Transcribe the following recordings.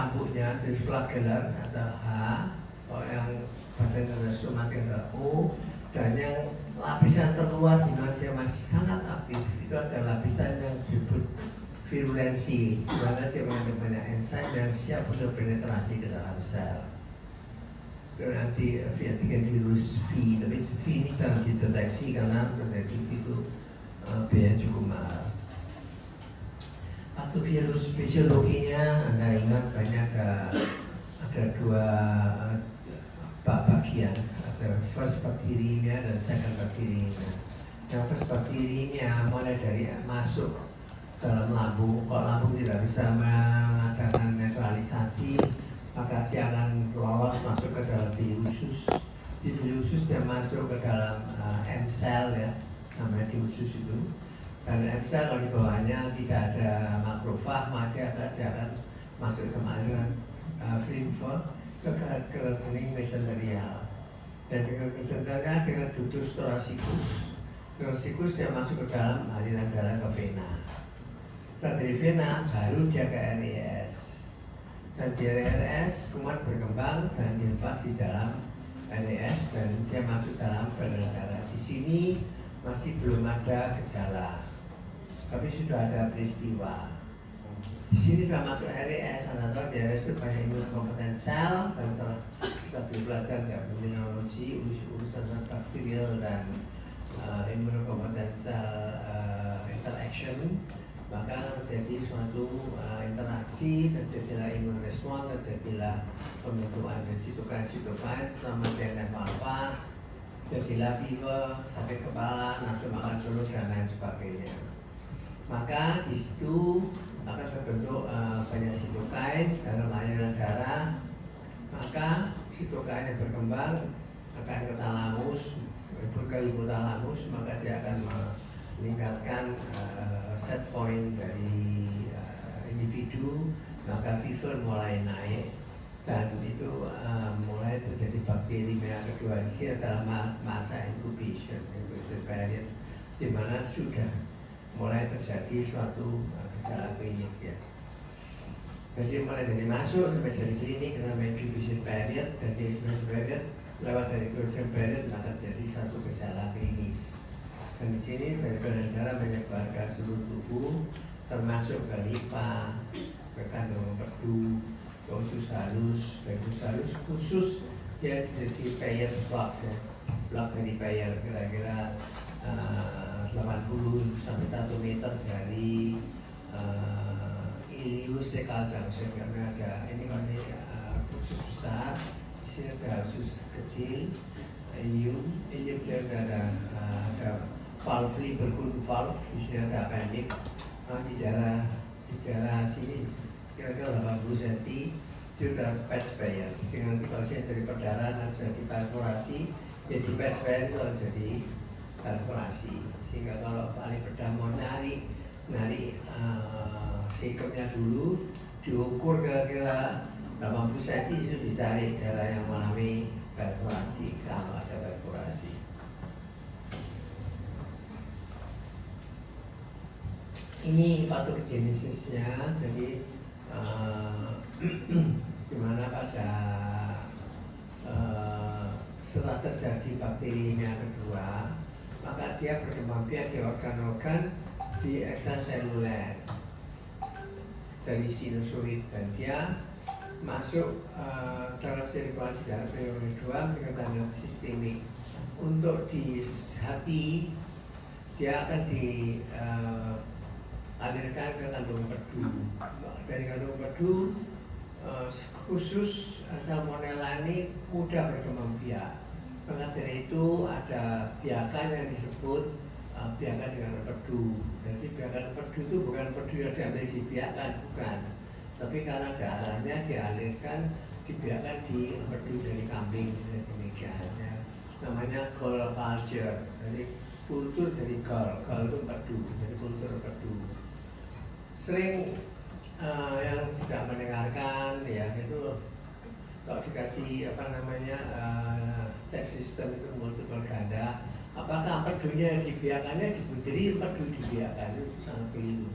cambuknya dari flagellar ada H, kalau yang badan rheumatik ada O, dan yang lapisan terluar di mana dia masih sangat aktif itu adalah lapisan yang disebut virulensi, di mana dia mengandung banyak enzim dan siap untuk penetrasi ke dalam sel. Dan nanti antigen virus V, tapi V ini sangat dideteksi karena deteksi itu biaya cukup mahal. Waktu virus fisiologinya Anda ingat banyak ada dua bagian, ada first bacteremia dan second bacteremia. Yang first bacteremia mulai dari masuk dalam lambung, kalau lambung tidak bisa mengadakan netralisasi, maka dia akan lolos masuk ke dalam diusus. Di diusus dia masuk ke dalam M cell ya, namanya diusus itu. Dan M cell kalau di bawahnya tidak ada makrofag, maka dia akan masuk ke aliran lymph ke rekening mesenterial. Dan dengan mesenterial dengan ductus thoracic. Thoracic dia masuk ke dalam aliran darah ke vena. Dan dari vena baru dia ke RES. Dan di RES kuman berkembang dan dilepas di dalam RES dan dia masuk dalam peredaran darah. Di sini masih belum ada gejala, tapi sudah ada peristiwa. Di sini setelah masuk RES, Anda tahu di RES itu banyak imunokompetent sel dan kita belajar dari immunologi, urusan bakterial dan imunokompetent cell interaction. Maka terjadi suatu interaksi, terjadilah imun respon, terjadilah pembentukan sitokain, sama TNF alpha, terjadilah fever, sakit kepala, nafsu makan turun dan lain sebagainya. Maka di situ akan terbentuk banyak sitokain dalam aliran darah. Maka sitokain yang berkembang akan ke talamus, ke hipotalamus, maka dia akan meningkatkan set point dari individu, maka fever mulai naik dan itu mulai terjadi bakterimia kedua. Di sini adalah masa incubation period, di mana sudah mulai terjadi suatu gejala klinik ya. Jadi mulai dari masuk sampai jadi klinik karena incubation period, dan di incubation period lewat dari incubation period maka terjadi suatu gejala klinis. Dan di sini dari peredaran darah menyebar ke seluruh tubuh, termasuk ke limpa, ke kandung empedu, ke usus halus, dan usus halus khusus dia jadi Peyer's plug ya. Plug dari Peyer kira-kira 80 sampai 1 meter dari ilius cecal junction, karena ada ini usus besar, di sini ada usus kecil, ilium dia ada valve berkulum valve, di sini ada appendix, di daerah sini kira-kira 80 cm itu ada patch Peyer. Sehingga nanti kalau saya jadi perdarahan jadi perforasi, ya di patch Peyer itu akan jadi perforasi. Sehingga kalau ahli bedah mau nyari sikapnya dulu, diukur kira-kira 80 cm itu dicari daerah yang mengalami perforasi kalau ada perforasi. Ini patogenesisnya, jadi dimana pada setelah terjadi bakterinya kedua, maka dia berkembang biak di organ-organ di ekstraseluler dari sinusoid, dan dia masuk dalam sirkulasi darah periode 2 dengan tanda sistemik. Untuk di hati dia akan alirkan ke kandung empedu. Dari kandung empedu khusus salmonella ini mudah berkembang biak. Maka dari itu ada biakan yang disebut biakan dengan empedu. Jadi biakan empedu itu bukan empedu yang diambil di biakan, bukan. Tapi karena darahnya dialirkan dibiarkan di empedu dari kambing, demikian ya. Namanya gall culture. Jadi kultur dari gall itu empedu, jadi kultur empedu. Sering yang tidak mendengarkan ya itu kalau dikasih cek sistem itu multiple ganda, apakah empedunya dibiarkannya dibudiri empedu dibiarkan, itu sangat keliru.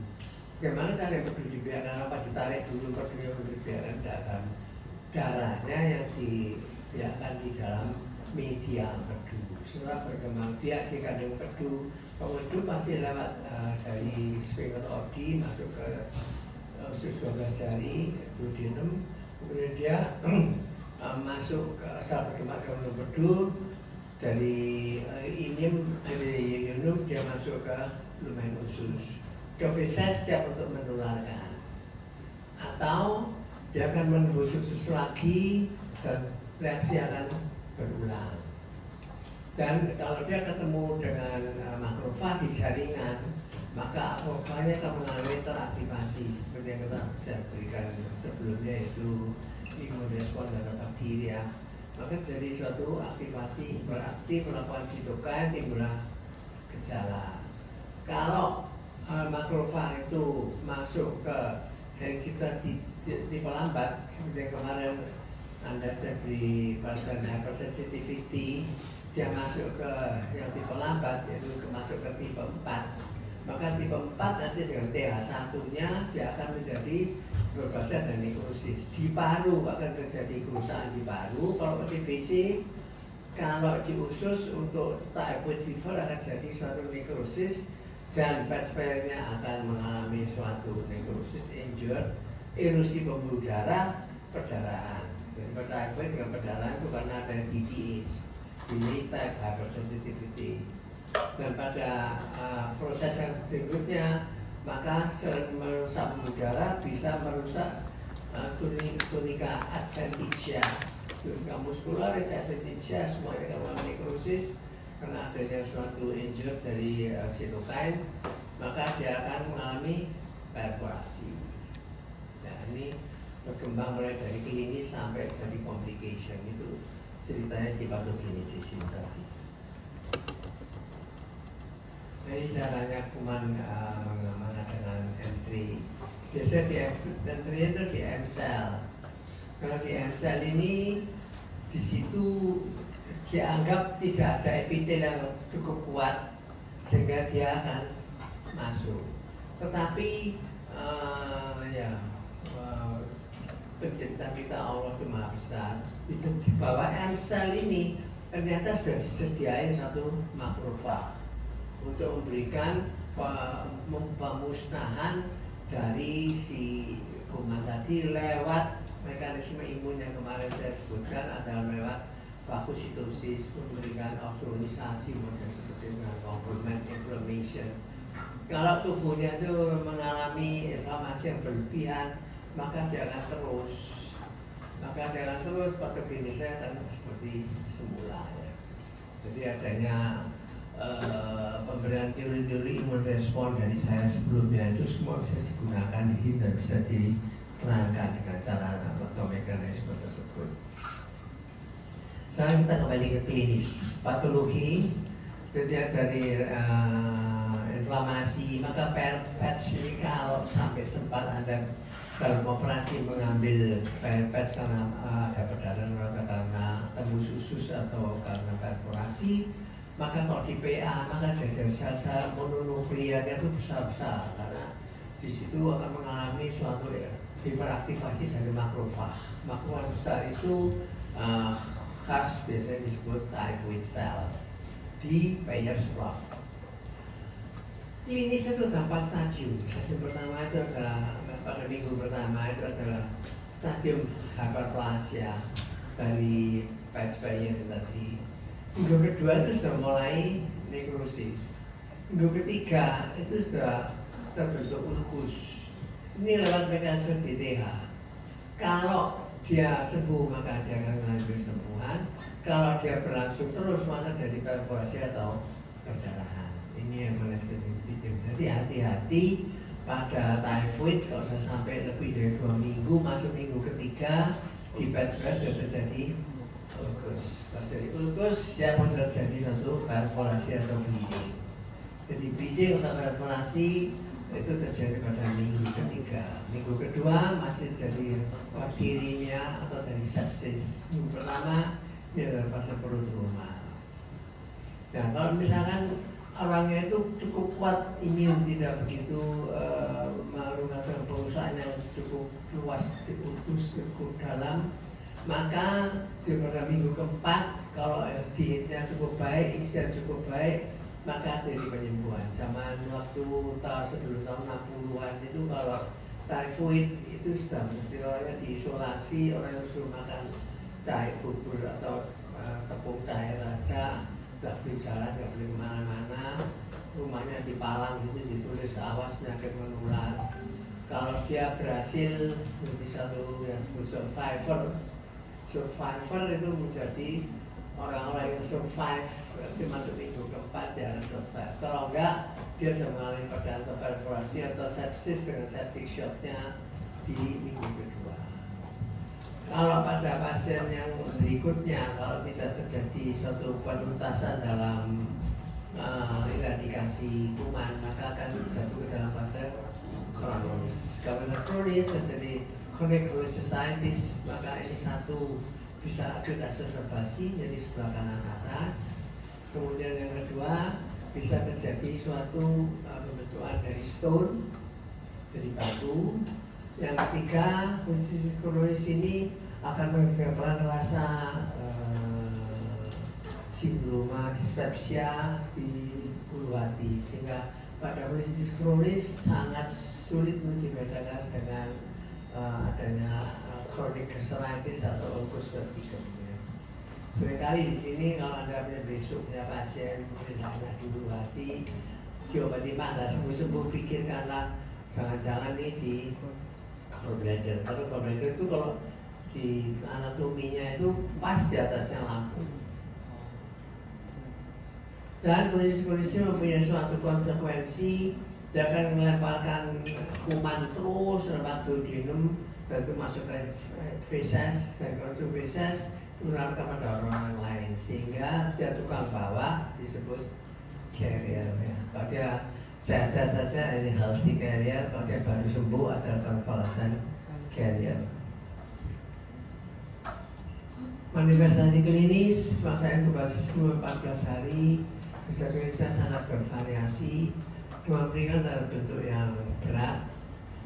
Gimana cara empedu dibiarkan, apa ditarik dulu empedunya dibiarkan dalam darahnya yang dibiarkan di dalam media empedu. Setelah berkembang biak di kandung empedu, empedu pasti lewat dari sphenoidi masuk ke usus 12 jari, duodenum, kemudian dia masuk ke saat berkembang ke empedu dari ileum dia masuk ke lumen usus. Ke feses siap untuk menularkan, atau dia akan menembus usus lagi dan reaksi akan berulang. Dan kalau dia ketemu dengan makrofag di jaringan, maka makrofagnya akan mengalami teraktivasi seperti yang kita sudah berikan sebelumnya, yaitu imun respon terhadap bakteria. Maka jadi suatu aktivasi berarti melakukan sitokin, timbullah gejala. Kalau makrofag itu masuk ke yang tipe lambat, seperti yang kemarin Anda saya beri persen hypersensitivity, dia masuk ke yang tipe lambat, yaitu masuk ke tipe 4. Maka tipe 4 nanti dengan TH1 nya dia akan menjadi berbahasa dan nekrosis. Di paru akan terjadi kerusakan di paru. Kalau TBC, kalau di usus untuk typhoid fever akan jadi suatu nekrosis, dan patch-nya akan mengalami suatu nekrosis, injured, erosi pembuluh darah, perdarahan. Jadi typhoid dengan perdarahan itu karena ada DPH, ini type hypersensitivity. Dan pada proses yang berikutnya, maka selain merusak pembuluh darah bisa merusak tunica adventitia, tunica muscularis adventitia, semuanya akan mengalami nekrosis karena adanya suatu injury dari sitokin, maka dia akan mengalami perforasi. Nah, ini berkembang mulai dari klinis sampai jadi complication, itu ceritanya di patogenesis tadi. Ini caranya kuman mengadakan entry. Biasanya di entry itu di M cell. Kalau di M cell ini di situ dianggap tidak ada epitel yang cukup kuat sehingga dia akan masuk. Tetapi pencipta kita Allah itu Maha Besar. Itu di bawah M cell ini ternyata sudah disediain satu makrofag untuk memberikan pemusnahan dari si kuman tadi lewat mekanisme imun yang kemarin saya sebutkan, adalah lewat fagositosis, memberikan oxygenisasi, model seperti dengan complement inflammation. Kalau tubuhnya itu mengalami inflamasi yang berlebihan, maka dia akan terus patogenisnya akan seperti semula ya. Jadi adanya pemberian teori-teori imun respon dari saya sebelumnya itu semua bisa digunakan di sini dan bisa diterangkan dengan cara atau mekanisme tersebut. Sekarang kita kembali ke klinis patologi. Jadi dari inflamasi, maka patch ini kalau sampai sempat Anda dalam operasi mengambil patch karena ada perdarahan atau karena tembus usus atau karena perforasi, maka kalau di PA maka dari sel-sel mononuklearnya itu besar-besar karena di situ akan mengalami suatu hiperaktivasi dari makrofag. Makrofag besar itu khas biasanya disebut typhoid cells di Peyer's plug. Klinis itu ada 4 stadium. Stadium pertama itu adalah pada minggu pertama itu adalah stadium hyperplasia dari patch Peyer tadi. Minggu kedua itu sudah mulai nekrosis. Minggu ketiga itu sudah terbentuk ulkus. Ini lewat mekanisme DTH. Kalau dia sembuh maka dia akan mengalami kesembuhan. Kalau dia berlangsung terus maka jadi perforasi atau perdarahan. Ini yang menestabilisasi. Jadi hati-hati pada typhoid kalau sudah sampai lebih dari 2 minggu, masuk minggu ketiga di batch sudah terjadi ulkus. Terjadi ulkus siapa terjadi satu perforasi atau bleeding. Jadi bleeding atau perforasi itu terjadi pada minggu ketiga. Minggu kedua masih jadi bakterinya atau dari sepsis. Minggu pertama ini adalah fase prodroma. Nah kalau misalkan orangnya itu cukup kuat, imun, tidak begitu merupakan perusahaan yang cukup luas, diutus cukup dalam, maka di pada minggu keempat kalau dietnya cukup baik, istirahat cukup baik, maka dari penyembuhan. Zaman waktu sebelum tahun 60-an itu kalau typhoid itu sudah mesti orangnya diisolasi, orang yang suruh makan cair bubur atau tepung cair aja, nggak boleh jalan, nggak boleh kemana-mana, rumahnya dipalang gitu, ditulis awas penyakit menular. Kalau dia berhasil menjadi satu yang disebut survivor itu menjadi orang-orang yang survive, berarti masuk minggu keempat dia akan survive. Kalau enggak, dia bisa mengalami perdaan perforasi atau sepsis dengan septic shocknya di minggu kedua. Kalau pada pasien yang berikutnya, kalau tidak terjadi suatu penuntasan dalam eradikasi kuman, maka akan jatuh ke dalam fase kronis. Kalau kronis terjadi chronic cholecystitis, maka ini satu bisa akut exacerbasi jadi sebelah kanan atas. Kemudian yang kedua bisa terjadi suatu pembentukan dari stone, jadi batu. Yang ketiga, kondisi kronis ini akan menyebabkan rasa sindroma dispepsia di ulu hati, sehingga pada kondisi kronis sangat sulit untuk dibedakan dengan adanya chronic gastritis atau ulcus verticum. Seringkali di sini kalau Anda punya besok punya pasien hanya di ulu hati, diobati mah sembuh-sembuh, pikirkanlah jangan-jangan ini di gallbladder. Kalau gallbladder itu kalau di anatominya itu pas di atasnya lambung. Dan kondisi-kondisi mempunyai suatu konsekuensi, dia akan melemparkan kuman terus lewat duodenum dan itu masuk ke feses, dan kalau itu feses menular kepada orang lain, sehingga dia tukang bawa, disebut carrier ya. Kalau dia sehat-sehat saja ini healthy carrier, kalau dia baru sembuh adalah convalescent carrier. Manifestasi klinis masa inkubasi 14 hari, gejala klinisnya sangat bervariasi. Demam ringan dalam bentuk yang berat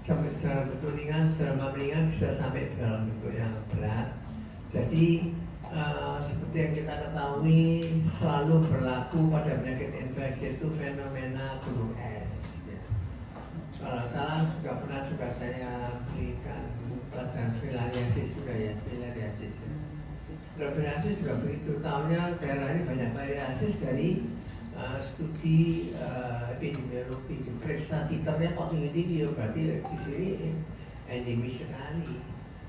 sampai dalam bentuk ringan, demam ringan bisa sampai dalam bentuk yang berat. Jadi seperti yang kita ketahui selalu berlaku pada penyakit infeksi itu fenomena gunung es. Ya. Kalau salah pernah saya berikan pelajaran filariasis sudah ya, filariasis. Ya. Filariasis juga begitu, tahunya daerah ini banyak filariasis dari studi epidemiologi, periksa titernya kok tinggi-tinggi, berarti di sini endemis sekali.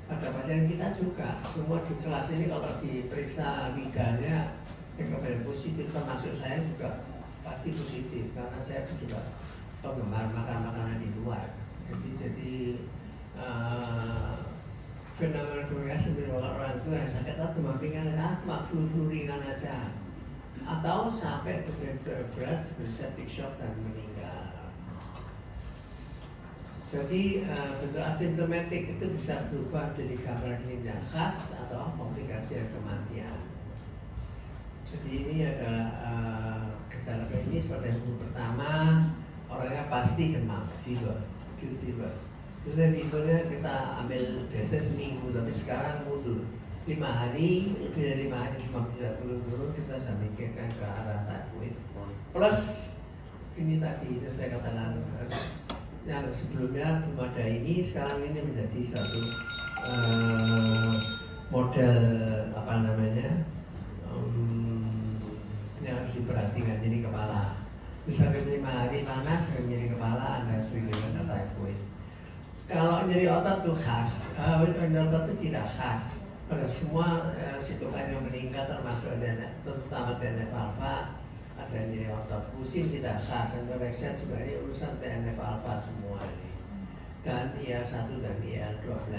Pada pasien kita juga, semua di kelas ini kalau diperiksa widalnya cekap positif, termasuk saya juga pasti positif karena saya juga penggemar makan makanan di luar. Jadi fenomena dunia sembilan orang itu yang sakit atau demam ringan, cuma flu ringan aja, atau sampai terjadi berat seperti septic shock dan meninggal. Jadi bentuk asimptomatik itu bisa berubah jadi gambaran klinis khas atau komplikasi kematian. Jadi ini adalah gejala klinis pada minggu pertama, orangnya pasti demam, fever. Terus fevernya kita ambil biasa seminggu, tapi sekarang mundur 5 hari, lebih dari 5 hari demam tidak turun-turun, kita bisa mikirkan ke arah typhoid. Plus ini tadi saya katakan yang sebelumnya belum ada ini, sekarang ini menjadi suatu model apa namanya yang harus diperhatikan, jadi kepala. Misalnya 5 hari panas dengan nyeri kepala, Anda harus pikirkan typhoid. Kalau nyeri otot itu khas, nyeri otot itu tidak khas. Pada semua sitokin yang meningkat termasuk terutama TNF alpha, ada nyeri otot, pusing tidak khas, anoreksia juga ini urusan TNF alpha semua ini, dan IL1 dan IL12.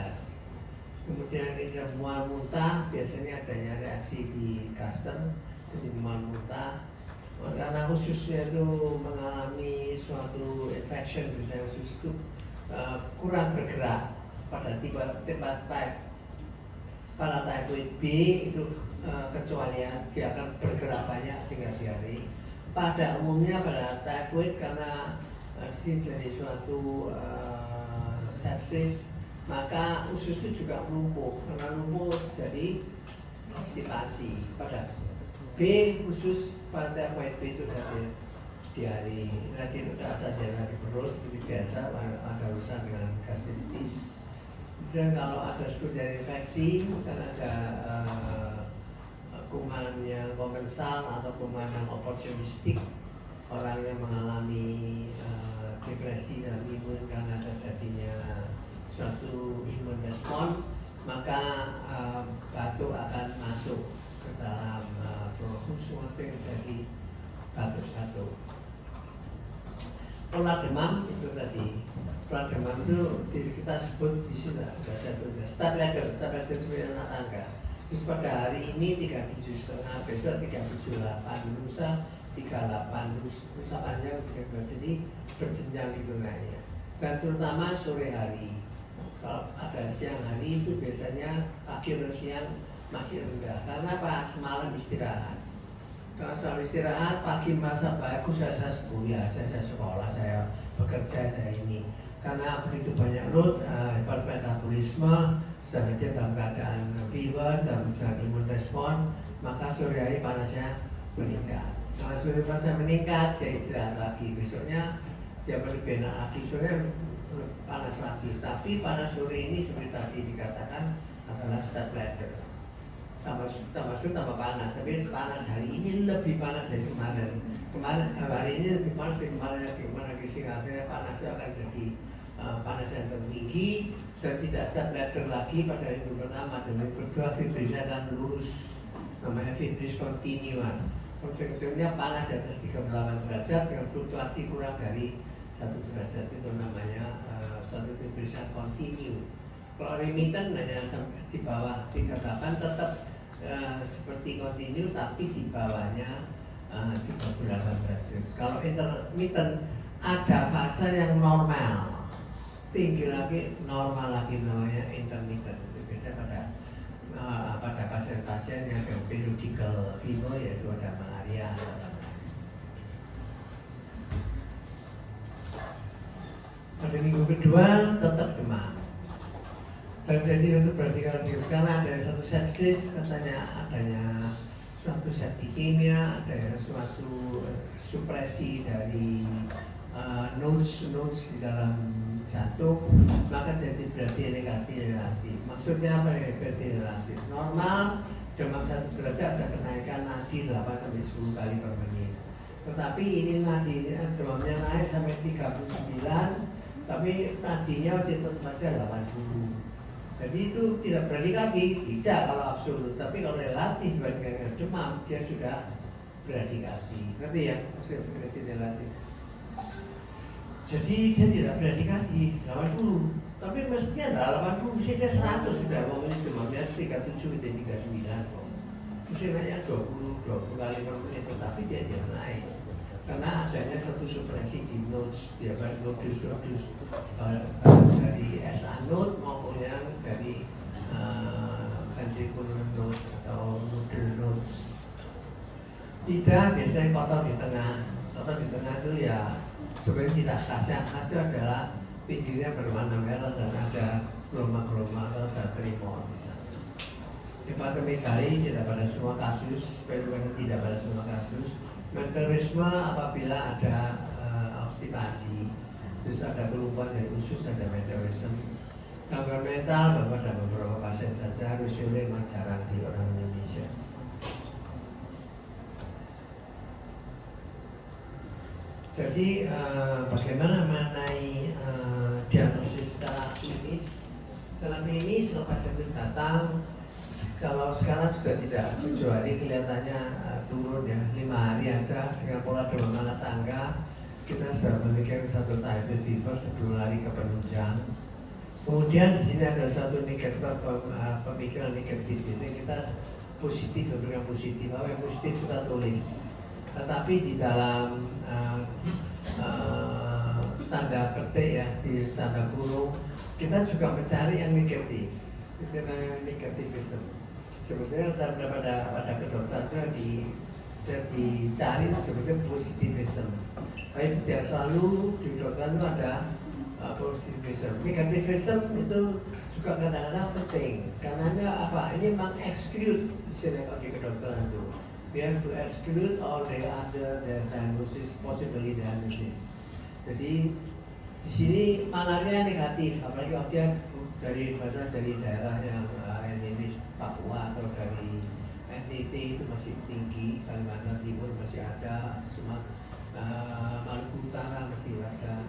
Kemudian kita mual muntah, biasanya adanya reaksi di gaster, jadi mual muntah. Karena khususnya itu mengalami suatu infection, misalnya khusus itu kurang bergerak pada type pada typhoid B itu kecuali dia akan bergerak banyak sehingga diare. pada umumnya pada typhoid karena di sini jadi suatu sepsis, maka usus itu juga lumpuh. Karena lumpuh jadi konstipasi. Pada B khusus pada typhoid B itu dari diare, nanti itu ada diare di perut seperti biasa, ada urusan dengan gastritis. Dan kalau ada sekunderi infeksi, kan ada kuman yang komensal atau kuman yang oportunistik, orang yang mengalami depresi dan imun karena terjadinya suatu imun respon, maka batuk akan masuk ke dalam bronkus sehingga jadi batuk-batuk. Pola demam itu tadi, pola demam itu kita sebut di sini ada satunya step ladder sebagai anak tangga. Terus pada hari ini 37,5, besok 37,8, lusa 38, lusa panjang 32, jadi berjenjang gitu naiknya. Dan terutama sore hari. Kalau ada siang hari itu biasanya pagi atau siang masih rendah. Karena pas malam istirahat. Kalau selalu istirahat, pagi masa bagus saya kuliah aja, saya sekolah, saya bekerja, saya ini. Karena begitu banyak load, hebat metabolisme, sedang dia dalam keadaan fever, dalam imun respon, maka sore hari panasnya meningkat. Kalau sore panasnya meningkat, dia istirahat lagi. Besoknya dia lebih enak lagi, sore panas lagi. Tapi panas sore ini seperti tadi dikatakan adalah step ladder. Tambah panas, tapi panas hari ini lebih panas dari kemarin. Hari ini lebih panas dari kemarin, sehingga akhirnya panasnya akan jadi panas yang tertinggi dan tidak step ladder lagi pada minggu pertama. Dan minggu kedua fibrisnya akan lurus, namanya fibris kontinuan. Konsekuensinya panas di atas 38 derajat dengan fluktuasi kurang dari 1 derajat, itu namanya suatu fibris yang kontinu. Kalau remittent hanya sampai di bawah 38 tetap seperti kontinu, tapi di bawahnya 38 derajat. Kalau intermittent ada fase yang normal, tinggi lagi, normal lagi, namanya intermittent. Itu biasanya pada pasien-pasien yang periodical fever, yaitu ada malaria. Pada minggu kedua tetap demam. Dan jadi untuk berarti karena ada suatu sepsis, katanya adanya suatu septikemia, ada suatu supresi dari nodes di dalam jantung, maka jadi berarti negatif. Maksudnya apa ya berarti relatif? Normal demam 1 derajat ada kenaikan nadi 8-10 kali per menit. Tetapi ini nadi demamnya naik sampai 39, tapi nadinya tetap saja 80. Jadi itu tidak berdikati, tidak kalau absolut, tapi kalau relatif dengan demam dia sudah berdikati. Ngerti ya? Maksudnya berarti relatif. Jadi dia tidak berdikati 80, tapi mestinya adalah 80, mestinya 100 sudah. Ngomongin demamnya 37 dan 39 kok. Mesti naiknya 20 kali per menit, tetapi dia tidak naik. Karena adanya satu supresi di nodes, dia nodus dari SA node maupun yang dari ventricular node atau nodal node. Tidak, biasanya kotor di tengah. Kotor di tengah itu ya sebenarnya tidak khas. Yang khas itu adalah pinggirnya berwarna merah dan ada geloma-geloma atau ada tremor misalnya. Hepatomegali tidak pada semua kasus, pneumonia tidak pada semua kasus. Metabolisme apabila ada obstipasi, terus ada kelumpuhan dari usus, ada metabolisme. Gangguan mental pada beberapa pasien saja, usually memang jarang di orang Indonesia. Jadi bagaimana mengenai diagnosis secara klinis? Secara klinis kalau pasien itu datang, kalau sekarang sudah tidak, kecuali kelihatannya turun ya 5 hari aja dengan pola demam anak tangga, kita sudah memiliki satu typhoid fever sebelum lari ke penunjang. Kemudian di sini ada satu negatif, pemikiran negatif. Biasanya kita positif, memberikan positif. Apa yang positif kita tulis. Tetapi di dalam tanda petik ya, di tanda kurung, kita juga mencari yang negatif. Itu yang negativism. Sebetulnya pada kedokteran itu Jadi cari sebetulnya positivism. Tapi tidak selalu di kedokteran itu ada positivism. Negativism itu juga kadang-kadang penting. Karena apa? Ini memang exclude istilah kalau di kedokteran itu. We have to exclude all the other diagnosis, possibly diagnosis. Jadi di sini malaria negatif, apalagi kalau dia dari daerah yang ini Papua atau dari NTT itu masih tinggi, Kalimantan Timur masih ada, Maluku Utara masih ada.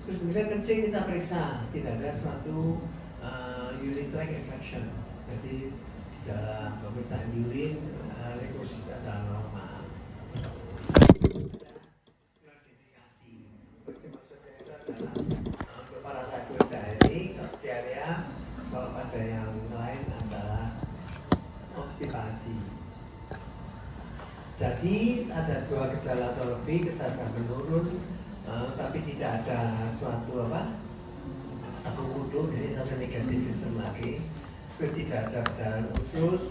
Terus kemudian kencing kita periksa, tidak ada suatu urinary tract infection. Jadi dalam pemeriksaan urin leukosita adalah normal. Gratifikasi, maksudnya itu adalah untuk para typhoid ini kriteria, kalau pada yang lain adalah obstipasi. Jadi ada dua gejala atau lebih, kesadaran menurun, tapi tidak ada suatu aku kudu, ini satu negativisme lagi. Tidak ada perdarahan usus,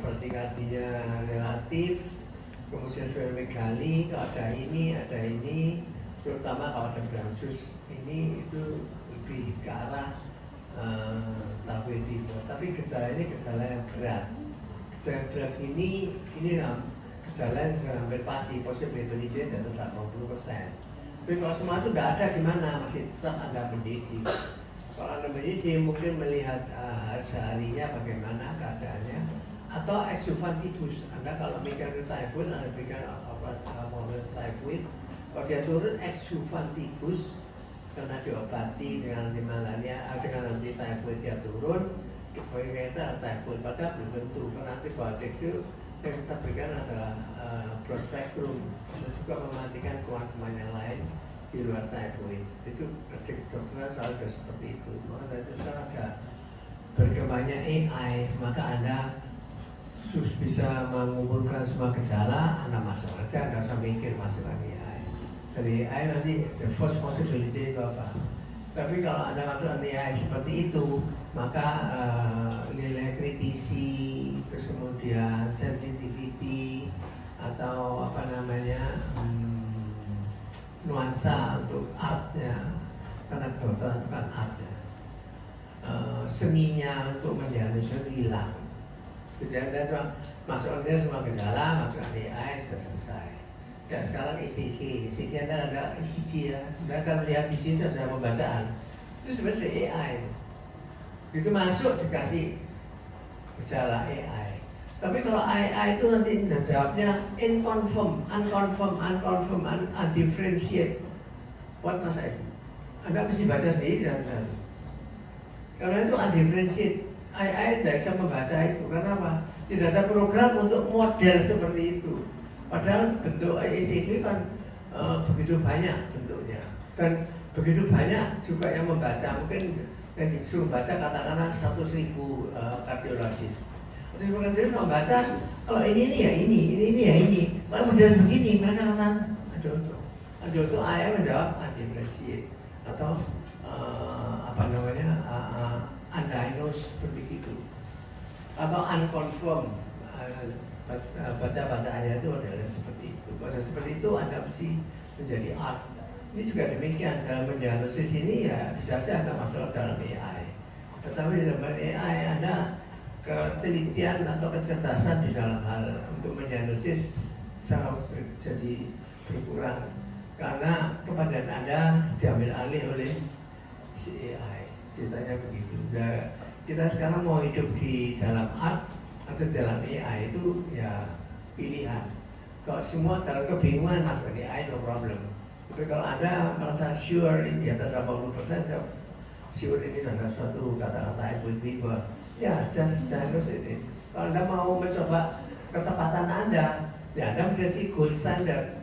vertikadinya relatif, kemudian splenomegali, kalau ada ini, terutama kalau ada perdarahan usus ini itu lebih ke arah typhoid fever. Tapi gejala ini gejala yang berat. Gejala yang berat ini gejala yang sudah hampir pasti, possibility di atas 80%. Tapi kalau semua itu tidak ada gimana, masih tetap Anda mendidik. Kalau Anda mendidik mungkin melihat seharinya bagaimana keadaannya, atau exsuvantibus. Anda kalau mikir typhoid, Anda berikan obat typhoid. Kalau dia turun exsuvantibus karena diobati dengan anti malaria, dengan anti typhoid dia turun, kita typhoid, padahal belum tentu. Karena antibiotik itu yang kita berikan adalah broad spectrum, dan juga mematikan kuman-kuman yang lain di luar typhoid. Itu dokternya selalu sudah seperti itu. Maka dari itu sekarang ada berkembangnya AI, maka Anda bisa mengumpulkan semua gejala, Anda masuk aja, Anda usah mikir masukkan AI. Dari AI nanti the first possibility itu apa? Tapi kalau Anda masukkan AI seperti itu, maka nilai kritisi, terus kemudian sensitivity atau nuansa untuk artnya, karena kedokteran itu kan artnya, seninya untuk mendiagnosis hilang. Jadi Anda masukkan semua gejala, masukkan AI, sudah selesai. Dan sekarang ECG Anda ada ECG ya, Anda akan lihat ECG ada pembacaan. Itu sebenarnya AI. Itu masuk dikasih gejala AI. Tapi kalau AI itu nanti jawabnya unconfirm, undifferentiate. Buat masa itu Anda mesti baca sendiri satu-satu. Karena itu undifferentiate. AI tidak bisa membaca itu. Karena apa? Tidak ada program untuk model seperti itu. Padahal bentuk ECG kan begitu banyak bentuknya. Dan begitu banyak juga yang membaca. Mungkin yang disuruh baca katakanlah 100.000 kardiologis. Terus kemudian membaca, kalau ini ya ini. Kalau model begini, mereka katakan ada untuk AI menjawab undifferentiate atau undiagnosed seperti itu, atau unconfirmed. Baca-bacaannya itu adalah seperti itu. Baca seperti itu Anda mesti menjadi art. Ini juga demikian, dalam mendiagnosis ini ya bisa saja Anda masuk dalam AI. Tetapi di dalam AI Anda ketelitian atau kecerdasan di dalam hal untuk mendiagnosis jadi berkurang karena kepadan Anda diambil alih oleh si AI. Ceritanya begitu. Nah, kita sekarang mau hidup di dalam art atau dalam AI itu ya pilihan. Kalau semua dalam kebingungan masuk ke AI no problem. Tapi kalau Anda merasa sure di atas 80%, sure ini adalah suatu kata-kata typhoid fever, ya just diagnose ini. Kalau Anda mau mencoba ketepatan Anda, ya Anda mesti cari gold standard.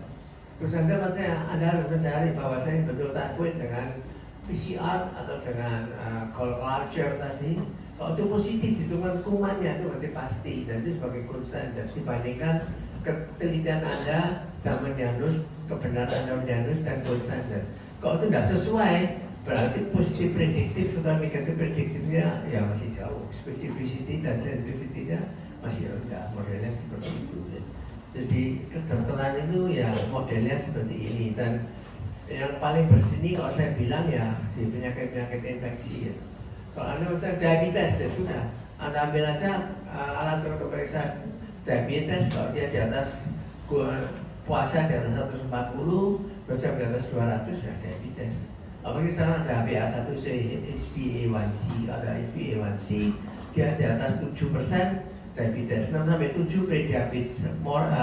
Gold standard maksudnya Anda harus mencari bahwa saya betul typhoid dengan PCR atau dengan cold culture tadi. Kalau itu positif, hitungan kumannya itu berarti pasti, dan itu sebagai gold standard dibandingkan ketelitian Anda dan mendiagnos, kebenaran Anda mendiagnos dan gold standard. Kalau itu tidak sesuai, berarti positif prediktif atau negatif prediktifnya ya masih jauh. Specificity dan sensitivity-nya masih rendah, modelnya seperti itu. Jadi kedokteran itu ya modelnya seperti ini, dan yang paling bersih kalau saya bilang ya di penyakit-penyakit infeksi ya. Kalau Anda udah diabetes ya sudah, Anda ambil aja alat untuk periksa diabetes. Kalau dia di atas puasa di atas 140, berjam di atas 200 ya diabetes. Apalagi sekarang ada HbA1c, HbA1c, ada HbA1c dia di atas 7% diabetes, 6 sampai 7 pre-diabetes,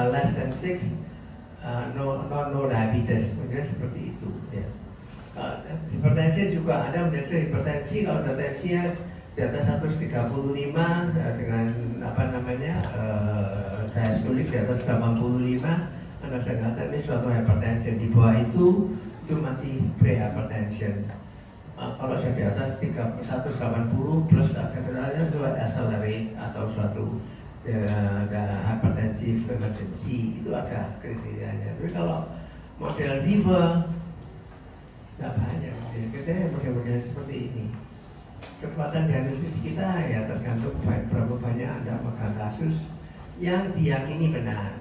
less than 6 no diabetes, mungkin seperti itu ya. Hipertensi juga ada mendeteksi hipertensi. Kalau tensinya di atas 135 dengan apa namanya diastolik di atas 85, Anda sadar ini suatu hipertensi. Di bawah itu masih pre-hypertension. Kalau saya di atas 180 plus ada itu accelerate atau suatu hypertensive emergency, itu ada kriterianya. Tapi kalau model fever nggak banyak, kita model-model seperti ini. Kekuatan diagnosis kita ya tergantung berapa banyak Anda megang kasus yang diyakini benar.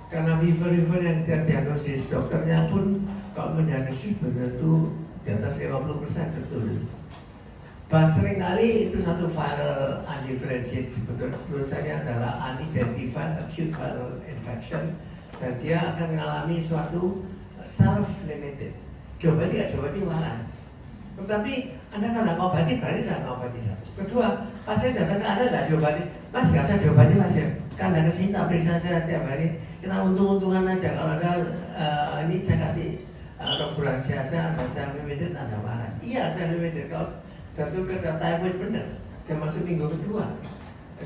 Karena fever yang kita diagnosis, dokternya pun kalau mendiagnosis benar itu di atas 50% betul. Seringkali itu satu viral undifferentiated, sebetulnya adalah unidentified acute viral infection, dan dia akan mengalami suatu self-limited. Diobati waras. Tetapi Anda kalau nggak ngobati, berarti nggak ngobati satu. Kedua, pasien datang ke Anda nggak diobati, Mas nggak usah diobati Mas ya. Kan Anda kesini tak periksa saya tiap hari. Kita untung-untungan aja kalau Anda ini saya kasih regulasi aja, ada self-limited, Anda waras. Iya self-limited, kalau jatuh ke typhoid benar, dia masuk minggu kedua,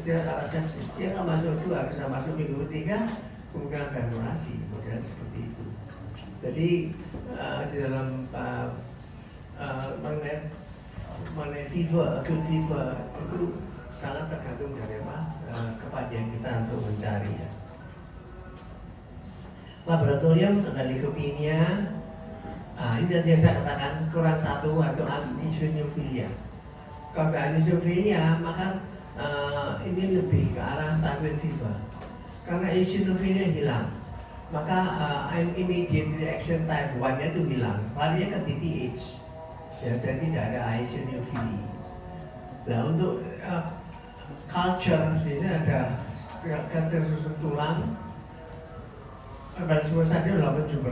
dia salah sepsis, dia nggak masuk kedua, bisa masuk minggu ketiga, kemungkinan granulasi, model seperti itu. Jadi di dalam mengenai fever, acute fever itu sangat tergantung dari kepastian kita untuk mencari ya. Laboratorium ada leukemia. Ini yang saya katakan kurang satu atau eosinofilia. Kalau eosinofilia maka ini lebih ke arah typhoid fever. Karena eosinofilia hilang, maka immediate reaction type 1-nya itu hilang, larinya ke TTH ya, dan tidak ada eosinofilia. Nah untuk culture ini ada culture susun tulang. Pada semua stadium 87%,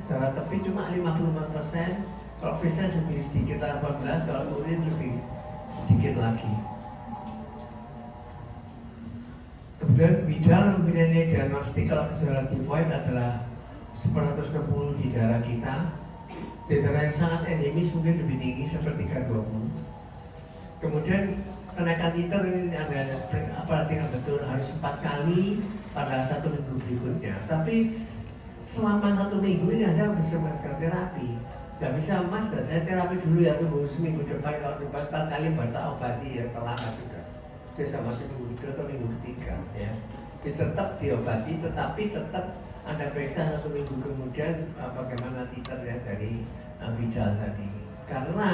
darah tepi cuma 54%, kalau feses lebih sedikit 18%, kalau urin lebih sedikit lagi. Kemudian Widal mempunyai diagnostik kalau gejala tifoid adalah 160 di darah kita. Di darah yang sangat endemis mungkin lebih tinggi seperti 320. Kemudian kenaikan titer ini ada perhatikan betul, harus 4 kali pada 1 minggu berikutnya. Tapi selama 1 minggu ini Anda bisa melakukan terapi. Nggak bisa Mas, saya terapi dulu ya, tunggu seminggu depan, kalau depan 4 kali baru obati ya, terlambat juga. Dia sama masuk minggu kedua atau minggu ketiga ya. Dia tetap diobati, tetapi tetap Anda periksa 1 minggu kemudian bagaimana titer ya dari Widal tadi. Karena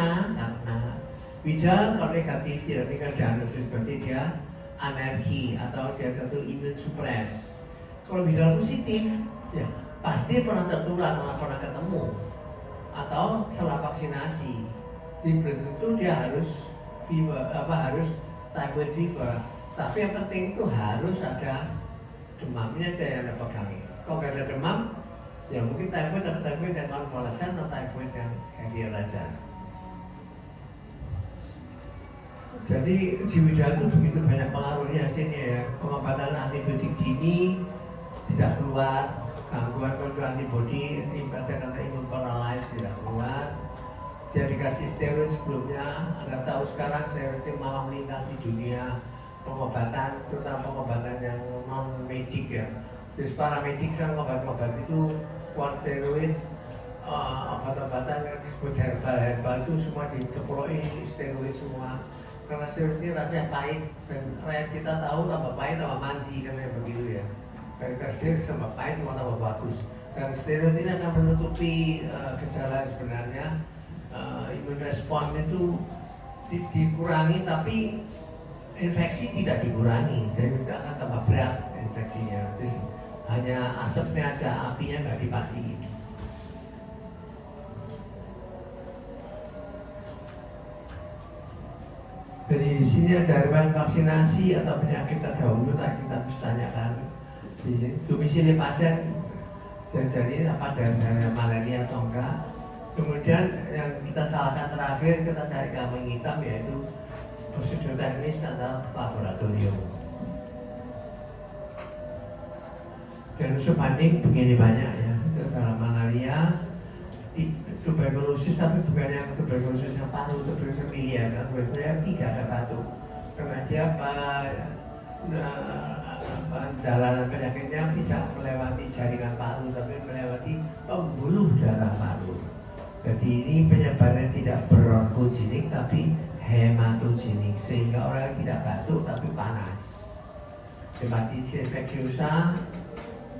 Widal kalau negatif tidak bisa diagnosis, berarti dia anergi atau dia satu immune suppress. Kalau Widal positif, ya pasti pernah tertular, pernah ketemu, atau salah vaksinasi. Di itu dia harus fever, harus typhoid fever. Tapi yang penting itu harus ada demamnya aja yang Anda pegangi. Kalau nggak ada demam, ya mungkin typhoid atau typhoid yang konvalesen atau typhoid yang dia aja. Jadi di Widal itu begitu banyak pengaruhnya hasilnya ya. Pengobatan antibiotik dini tidak keluar, gangguan antibodi karena imun paralysis tidak keluar. Dia dikasih steroid sebelumnya. Anda tahu sekarang steroid malah meningkat di dunia pengobatan, terutama pengobatan yang non medik ya. Terus paramedik sekarang obat-obat itu kuat steroid, obat-obatan yang disebut herbal itu semua diceploi steroid semua. Karena steroid ini rasanya pahit, dan rakyat kita tahu tambah pahit tambah mandi, karena begitu ya. Karena steroid tambah pahit tambah bagus. Dan steroid ini akan menutupi gejala sebenarnya. Imun respon itu dikurangi, tapi infeksi tidak dikurangi, dan juga akan tambah berat infeksinya. Terus hanya asapnya aja, apinya nggak dipatiin. Jadi di sini ada riwayat vaksinasi atau penyakit terdahulu kita harus tanyakan di domisili pasien dan jadi apa ada malaria atau enggak. Kemudian yang kita salahkan terakhir, kita cari kambing hitam, yaitu prosedur teknis atau laboratorium. Dan sebanding begini banyak ya, dalam malaria, tuberkulosis, tapi bukan yang tuberkulosis yang paru, tuberkulosis miliar, kan tuberkulosis tidak ada batuk, karena dia jalanan penyakitnya tidak melewati jaringan paru, tapi melewati pembuluh darah paru. Jadi ini penyebaran tidak bronkogenik tapi hematogenik, sehingga orang tidak batuk tapi panas. Hepatitis infeksiosa,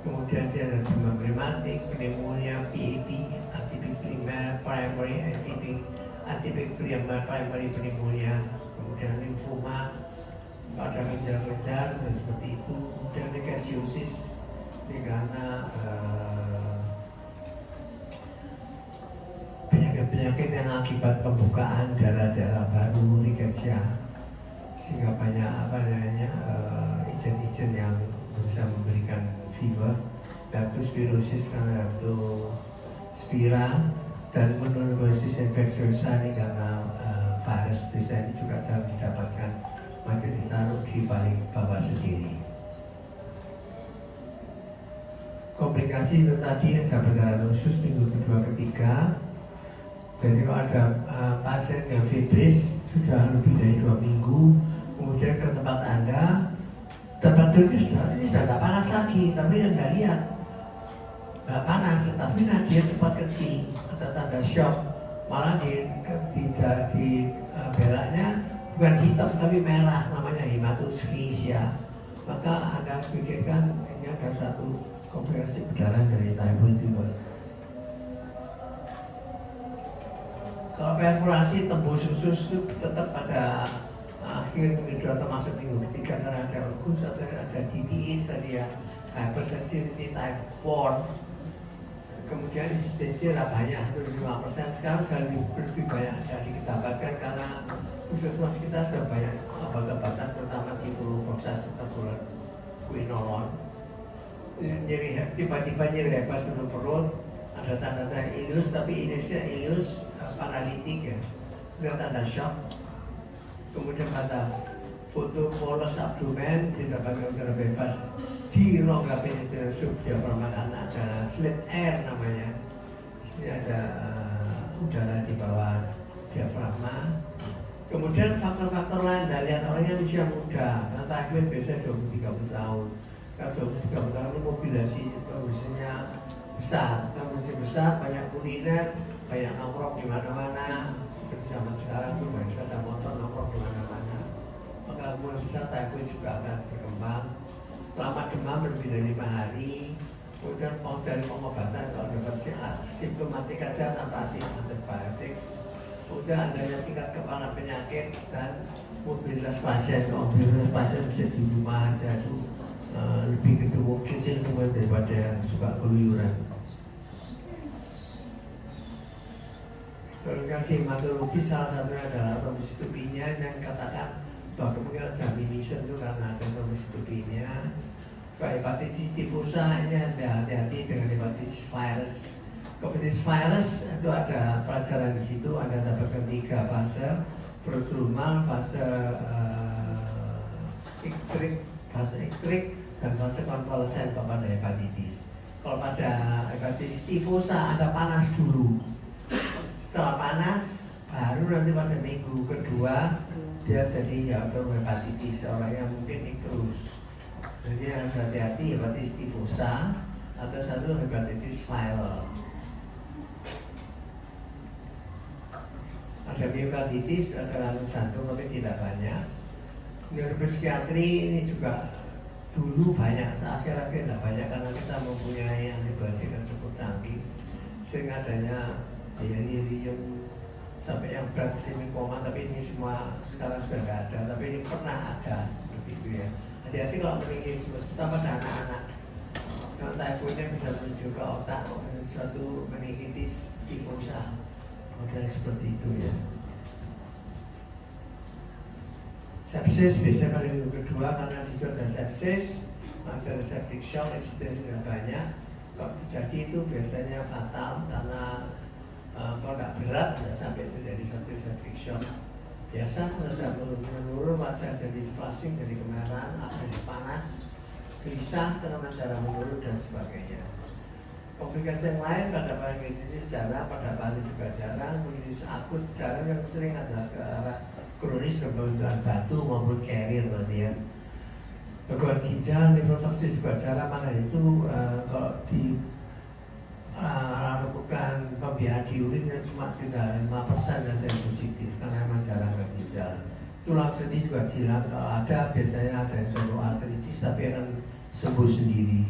kemudian dia ada demam rematik, pneumonia, PAP, atypic primary pneumonia, kemudian limfoma pada kelenjar-kelenjar dan seperti itu, kemudian rickettsiosis ini karena penyakit yang akibat pembukaan darah-darah baru, rickettsia, sehingga banyak ijen-ijen yang bisa memberikan fever, leptospirosis karena leptospira, dan mononucleosis infeksiosa ini karena virus bisa ini juga jarang didapatkan, maka ditaruh di paling bawah sendiri. Komplikasi itu tadi ada perdarahan usus minggu kedua ketiga. Jadi kalau ada pasien yang fibris sudah lebih dari 2 minggu, kemudian ke tempat Anda, tempat itu ini sudah tidak panas lagi, tapi Anda lihat nggak panas, tapi dia cepat kecil, ada tanda shock, malah di belaknya bukan hitam tapi merah, namanya hematoschizia. Maka Anda pikirkan ini ada satu komplikasi perdarahan dari typhoid fever. Kalau perforasi tembus usus itu tetap pada akhir minggu kedua termasuk minggu ketiga, karena ada urgus atau ada DTS tadi ya, hypersensitivity type 4. Kemudian insidensi ada banyak, 5%. Sekarang sudah lebih banyak yang didapatkan karena puskesmas kita sudah banyak obat-obatan, terutama ciprofloxacin atau quinolone. Nyeri, tiba-tiba nyeri hebat seluruh perut, ada tanda-tanda ileus, tapi ileusnya ileus paralitik ya, ada tanda shock. Kemudian pada foto polos abdomen didapatkan udara bebas di rongga penetrasi subdiafragma, ada slit air namanya. Di sini ada udara di bawah diafragma. Kemudian faktor-faktor lain, dan lihat orangnya usia muda, karena typhoid biasanya 20-30 tahun. Kalau 20-30 tahun mobilisasinya besar, mobilisasi besar, banyak kuliner, banyak nongkrong di mana-mana. Seperti zaman sekarang itu banyak sepeda motor nongkrong di mana-mana. Maka mulai besar typhoid juga akan berkembang. Lama demam lebih dari 5 hari. Kemudian dari pengobatan kalau dapat simptomatik aja tanpa antibiotics. Kemudian adanya tingkat kepala penyakit dan mobilitas pasien. Mobilitas pasien bisa di rumah aja tuh lebih kecil daripada yang suka keluyuran. Komplikasi hematologi salah satunya adalah trombositopenia, yang katakan bahwa kemungkinan ada minisan itu karena ada trombositopenia. Hepatitis tifosa ini ada hati-hati dengan hepatitis virus. Hepatitis virus itu ada pelajaran di situ, ada tabatan 3 fase: prodromal, fase ektrik, dan fase konvalesen pada hepatitis. Kalau pada hepatitis tifosa ada panas dulu. Setelah panas, baru nanti pada minggu kedua dia jadi hepatitis, orangnya mungkin terus. Jadi harus hati-hati hepatitis tifosa atau satu hepatitis viral. Ada miokarditis, ada gangguan jantung tapi tidak banyak. Neuropsikiatri ini juga dulu banyak, akhir-akhir tidak banyak karena kita mempunyai antibiotik yang cukup canggih, sehingga adanya delirium sampai yang berat semi koma, tapi ini semua sekarang sudah tidak ada, tapi ini pernah ada begitu ya. Hati-hati kalau meninggi terutama pada anak-anak. Kalau typhoidnya bisa menuju ke otak, suatu meningitis tifosa, model seperti itu ya. Sepsis biasanya pada minggu kedua karena di situ ada sepsis, ada septic shock, resisten juga banyak. Kalau terjadi itu biasanya fatal karena kalau nggak berat tidak sampai terjadi suatu septic shock. Biasa sudah menurun wajah jadi flushing, jadi kemerahan, jadi panas, gelisah, tekanan darah menurun dan sebagainya. Komplikasi yang lain pada pankreatitis jarang, pada paru juga jarang, kondisi akut jarang, yang sering adalah ke arah kronis pembentukan batu maupun carrier nanti ya. Gangguan ginjal, nefrotoksi juga jarang, makanya itu kalau di lakukan pembiayaan di urin cuma tidak 5% dan yang positif karena memang jarang ke ginjal. Tulang sendi juga jarang, kalau ada biasanya ada suatu artritis tapi akan sembuh sendiri.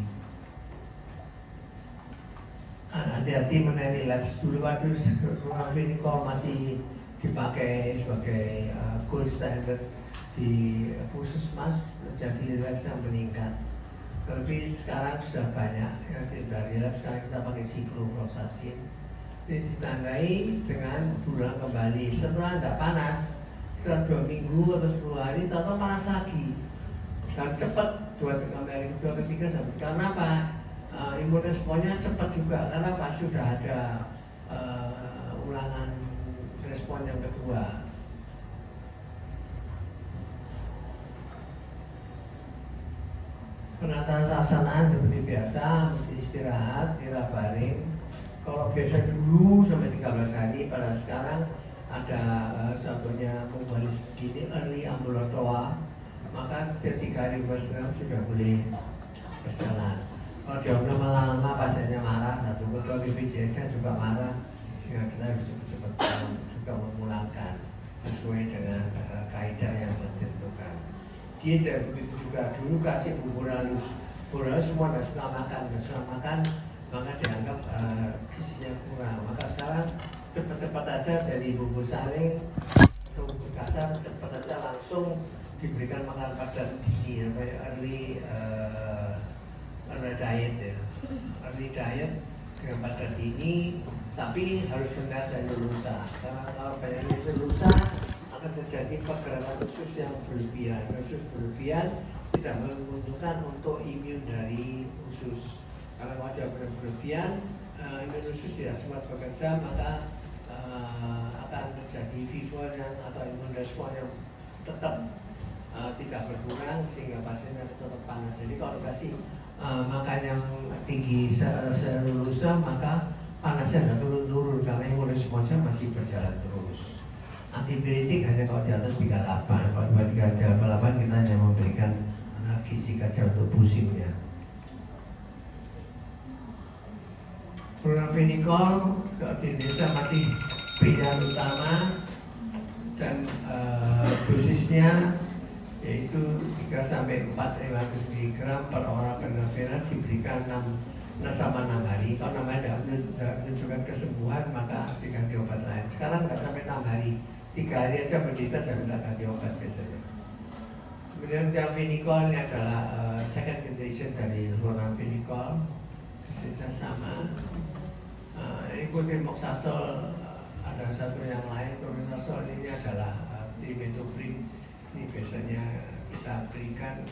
Hati-hati mengenai labs dulu waktu Chlorantraniliprol masih dipakai sebagai gold standard di puskesmas, jadi labs yang meningkat. Tapi sekarang sudah banyak ya, dari lab sekarang kita pakai ciprofloxacin. Ini ditandai dengan bulan kembali. Setelah tidak panas, setelah 2 minggu atau 10 hari, tahu panas lagi. Dan cepat 2-3 hari, 2-3 sampai. Karena apa? Imun responnya cepat juga. Karena pas sudah ada ulangan respon yang kedua. Penatasanaan seperti biasa, mesti istirahat, tidak baring. Kalau biasa dulu sampai 13 hari, pada sekarang ada satunya mobile ini early ambulatory, maka ketika 3 hari bersenam sudah boleh berjalan. Kalau dia lama-lama pasiennya marah, satu ketua BPJS juga marah, sehingga kita harus cepat-cepat juga memulangkan sesuai dengan kaidah yang ditentukan. Dia jangan begitu juga, dulu kasih bubur halus semua nggak suka makan, maka dianggap gizinya kurang. Maka sekarang cepat-cepat aja dari bubur saring atau bubur kasar, cepat aja langsung diberikan makan padat dini, namanya early diet ya. Early diet dengan padat dini, tapi harus rendah sayur lusa. Karena kalau banyak sayur lusa akan terjadi pergerakan usus yang berlebihan. Usus berlebihan tidak menguntungkan untuk imun dari usus. Karena kalau dia berlebihan, imun usus tidak sempat bekerja, maka akan terjadi fever atau imun respon yang tetap tidak berkurang sehingga pasiennya tetap panas. Jadi kalau kasih makan yang tinggi seluruh maka panasnya tidak turun-turun karena imun responsnya masih berjalan terus. Antibiotik hanya kalau di atas 38, kalau di 38 kita hanya memberikan analgesik saja untuk pusingnya. Chlorantraniliprol kalau di Indonesia masih pilihan utama dan dosisnya yaitu 3-4 500 mg per orang per vena diberikan 6 hari. Kalau 6 hari tidak menunjukkan kesembuhan maka diganti obat lain. Sekarang nggak sampai 6 hari, 3 hari aja menderita saya minta ganti obat biasanya. Kemudian chlorantraniliprol ini adalah second generation dari chlorantraniliprol, dosisnya sama. Ini cotrimoxazole ada satu yang lain. Cotrimoxazole ini adalah trimethoprim. Ini biasanya kita berikan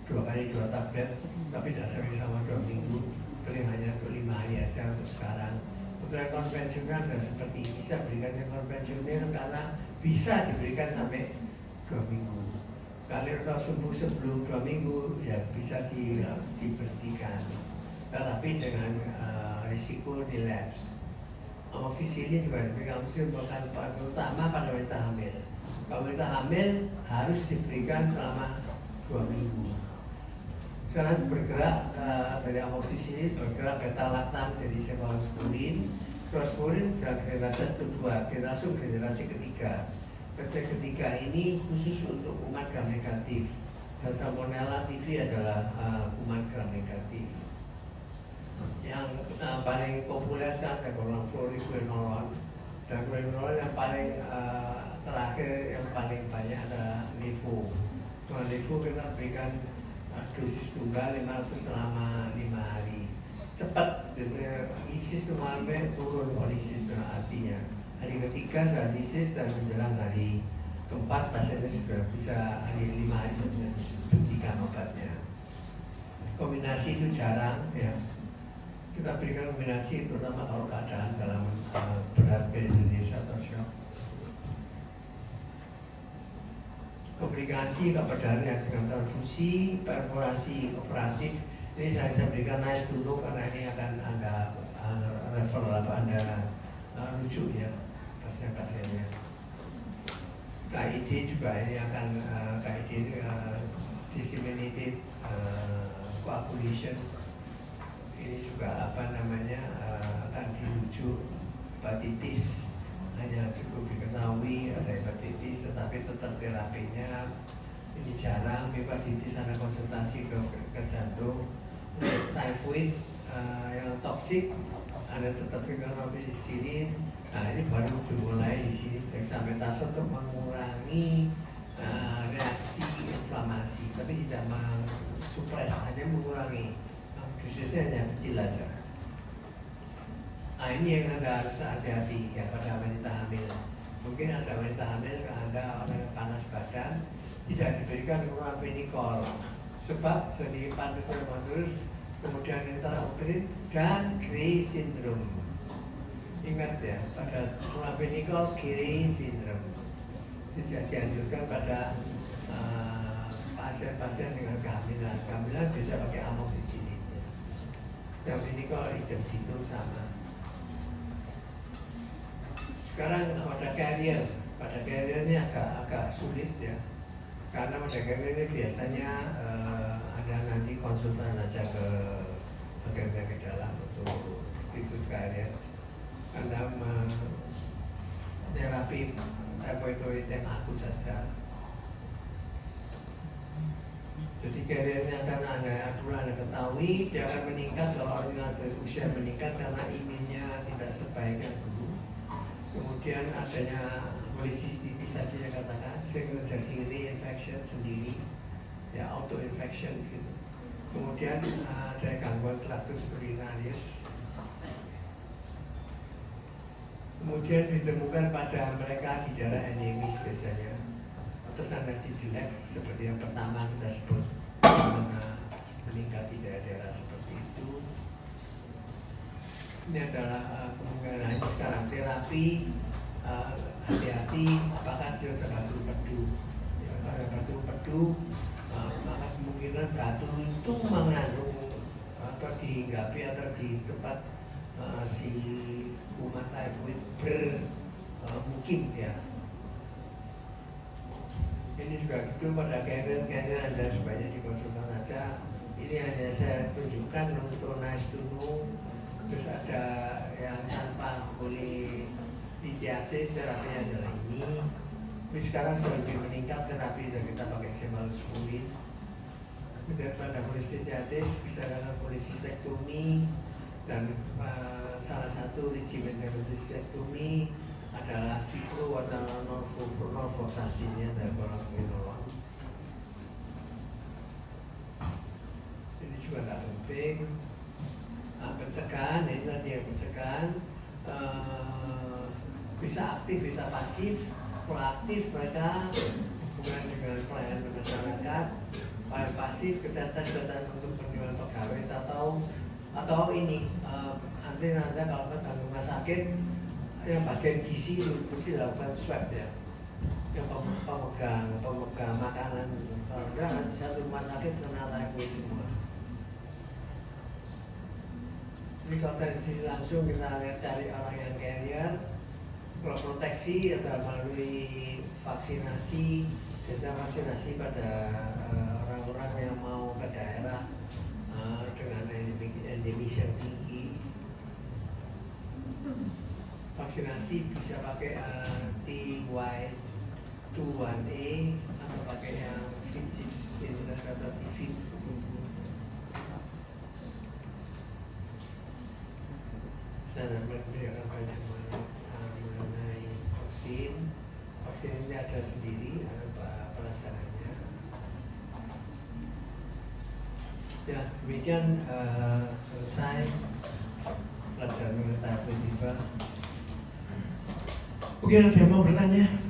2 kali 2 tablet, tapi tidak sampai sama 2 minggu. Paling hanya untuk 5 hari aja untuk sekarang. Untuk yang konvensional dan seperti ini saya berikan yang konvensional karena bisa diberikan sampai 2 minggu. Kalau sembuh sebelum 2 minggu ya bisa diberhentikan. Tetapi dengan risiko relapse. Amoxicillin juga diberikan, bukan terutama pada wanita hamil. Kalau wanita hamil harus diberikan selama 2 minggu. Sekarang bergerak dari amoxicillin bergerak beta-lactam jadi cefalosporin. Cefalosporin dan generasi kedua, generasi ketiga. Generasi ketiga ini khusus untuk kuman gram negatif. Dan Salmonella typhi adalah kuman gram negatif. Yang paling populer sekarang adalah fluoroquinolone, dan fluoroquinolone yang paling terakhir yang paling banyak adalah levo. Levo kita berikan dosis tunggal 500 selama 5 hari. Cepat, biasanya lisis itu sampai turun lisis itu artinya hari ketiga setelah lisis dan menjelang hari keempat pasiennya sudah bisa hari 5 hari sudah bisa diberikan obatnya. Kombinasi itu jarang ya. Kita berikan kombinasi terutama kalau keadaan dalam berat Indonesia atau shock. Komplikasi kepada yang dengan transfusi, perforasi operatif ini saya berikan nice dulu karena ini akan Anda refer apa Anda rujuk ya pasien-pasiennya. KID juga ini akan KID itu disseminated coagulation ini juga apa namanya akan dirujuk hepatitis. Hanya cukup diketahui ada hepatitis, tetapi tetap terapinya ini jarang. Hepatitis ada konsultasi ke jantung. Untuk typhoid yang toksik ada tetap penicillin. Nah ini baru dimulai di sini dexamethasone untuk mengurangi reaksi inflamasi, tapi tidak mensupres, hanya mengurangi. Dosisnya hanya kecil aja. Nah ini yang Anda harus hati-hati ya pada wanita hamil. Mungkin ada wanita hamil, Anda orang yang panas badan, tidak diberikan chloraphenicol sebab jadi pantokramatus, kemudian intrautrin dan Gray syndrome. Ingat ya, pada chloraphenicol Gray syndrome tidak dianjurkan pada pasien-pasien dengan kehamilan. Kehamilan bisa pakai amoxicillin. Yang ini kalau idem itu sama. Sekarang pada carrier ini agak sulit ya, karena pada carrier ini biasanya ada nanti konsultan aja ke bagian ke dalam untuk ikut carrier, karena terapi typhoid yang akut saja. Jadi carriernya akan Anda ketahui dia akan meningkat kalau orang usia meningkat karena imunnya tidak sebaik yang dulu. Kemudian adanya polisistitis tadi yang katakan, sehingga terjadi reinfection sendiri, ya auto-infection gitu. Kemudian ada gangguan traktus urinarius. Kemudian ditemukan pada mereka di daerah endemis biasanya, atau sanasi jelek seperti yang pertama kita sebut, mana meningkat di daerah-daerah seperti itu. Ini adalah kemungkinan sekarang terapi hati-hati apakah dia batu pedu. Ya, kalau batu pedu maka kemungkinan batu itu mengandung atau dihinggapi atau di tempat si kuman typhoid mungkin ya. Ini juga gitu pada carrier Anda sebanyak dikonsultan saja. Ini hanya saya tunjukkan untuk nice to know. Terus ada yang tanpa polylithiasis, terapinya adalah ini. Tapi sekarang sudah lebih meningkat terapi dan kita pakai cemalsurin. Kemudian pada polylithiasis bisa dengan polisistektomi, dan salah satu regimen dari polysistektomi adalah siklo atau norfosasinya dan kloroquinolone. Ini juga tak penting. Pencegahan, ini tadi yang pencegahan bisa aktif, bisa pasif. Proaktif mereka hubungan dengan pelayanan masyarakat. Paling pasif kita tes-tesan untuk penjualan pegawai atau ini nanti kalau ke rumah sakit yang bagian gizi mesti dilakukan swab ya, yang pemegang makanan. Kalau enggak di satu rumah sakit kena typhoid semua. Jadi kalau dari langsung kita lihat cari orang yang carrier, kalau proteksi adalah melalui vaksinasi, biasa vaksinasi pada orang-orang yang mau ke daerah dengan endemis yang tinggi. Vaksinasi bisa pakai TY21A atau pakai yang Finchips, ini kata Tivin. Saya berikan banyak mengenai vaksin. Vaksin ini ada sendiri, ada pelaksananya. Ya, demikian selesai pelajaran kita tiba. Mungkin ada yang mau bertanya?